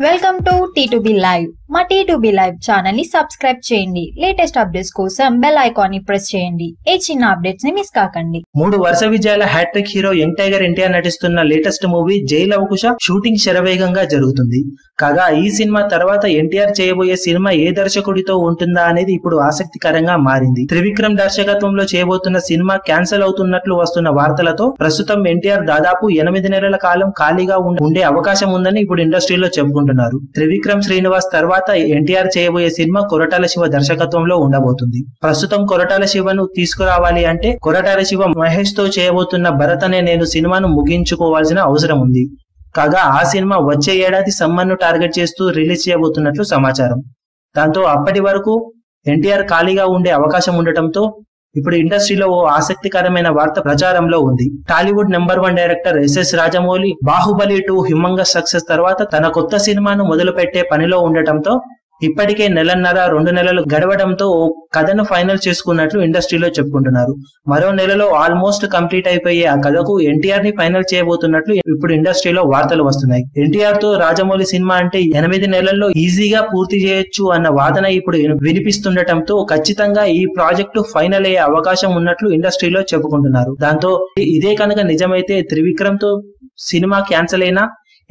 Welcome to T2B live. మా T2B live channel ని subscribe చేయండి. లేటెస్ట్ అప్డేట్స్ కోసం బెల్ ఐకాన్ ని ప్రెస్ చేయండి. ఏ చిన్న అప్డేట్స్ ని మిస్ కాకండి. 3 వరుస విజయాల hat trick hero young tiger NTR నటిస్తున్న లేటెస్ట్ మూవీ జై లవకుశ షూటింగ్ శరవేగంగా జరుగుతుంది. కాగా ఈ సినిమా తర్వాత ఎన్టీఆర్ చేయబోయే సినిమా ఏ దర్శకుడితో ఉంటుందా అనేది ఇప్పుడు ఆసక్తికరంగా మారింది. త్రివిక్రమ్ దర్శకత్వంలో చేయబోతున్న సినిమా క్యాన్సిల్ అవుతున్నట్లు వస్తున్న వార్తలతో ప్రస్తుతం ఎన్టీఆర్ దాదాపు 8 నెలల కాలం ఖాళీగా ఉండే అవకాశం ఉందని ఇప్పుడు ఇండస్ట్రీలో చెప్పుకుంటున్నారు. త్రివిక్రమ్ శ్రీనివాస్ తర్వాత ఎన్టీఆర్ చేయబోయే సినిమా కొరటాల శివ దర్శకత్వంలో ఉండబోతుంది. ప్రస్తుతం కొరటాల శివను తీసుకురావాలి అంటే కొరటాల శివ మహేష్ తో చేయబోతున్న భరత్ అనే నేను సినిమాను ముగించుకోవాల్సిన అవసరం ఉంది. కాగా ఆ సినిమా వచ్చే ఏడాది సమ్మర్ ను టార్గెట్ చేస్తూ రిలీజ్ చేయబోతున్నట్లు సమాచారం. దాంతో అప్పటి వరకు ఎన్టీఆర్ ఖాళీగా ఉండే అవకాశం ఉండటంతో ఇప్పుడు ఇండస్ట్రీలో ఓ ఆసక్తికరమైన వార్త ప్రచారంలో ఉంది. Tollywood number 1 director SS Rajamouli Baahubali 2 humongous success తర్వాత తన కొత్త సినిమాను మొదలు పెట్టే పనిలో ఉండటంతో ఇప్పటికే 1.5-2 నెలలు గడవడంతో ఓ కథను ఫైనల్ చేసుకున్నట్లు ఇండస్ట్రీలో చెప్పుకుంటున్నారు. మరో నెలలో ఆల్మోస్ట్ కంప్లీట్ అయిపోయే ఆ కథకు ఎన్టీఆర్ ని ఫైనల్ చేయబోతున్నట్లు ఇప్పుడు ఇండస్ట్రీలో వార్తలు వస్తున్నాయి. ఎన్టీఆర్ తో రాజమౌళి సినిమా అంటే 8 నెలల్లో ఈజీగా పూర్తి చేయొచ్చు అన్న వాదన ఇప్పుడు వినిపిస్తుండటంతో ఖచ్చితంగా ఈ ప్రాజెక్టు ఫైనల్ అయ్యే అవకాశం ఉన్నట్లు ఇండస్ట్రీలో చెప్పుకుంటున్నారు. దాంతో ఇదే కనుక నిజమైతే త్రివిక్రమ్ తో సినిమా క్యాన్సిల్ అయినా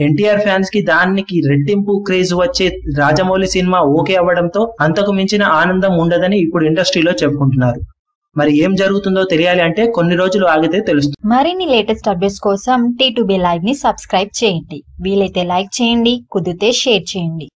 ఎన్టీఆర్ ఫ్యాన్స్ కి దానికి రెట్టింపు క్రేజ్ వచ్చే రాజమౌళి సినిమా ఓకే అవ్వడంతో అంతకు మించిన ఆనందం ఉండదని ఇప్పుడు ఇండస్ట్రీలో చెప్పుకుంటున్నారు. మరి ఏం జరుగుతుందో తెలియాలి అంటే కొన్ని రోజులు ఆగితే తెలుస్తుంది. మరిన్ని లేటెస్ట్ అప్డేట్స్ కోసం T2B లైవ్ ని సబ్స్క్రైబ్ చేయండి. వీలైతే లైక్ చేయండి, కుదిరితే షేర్ చేయండి.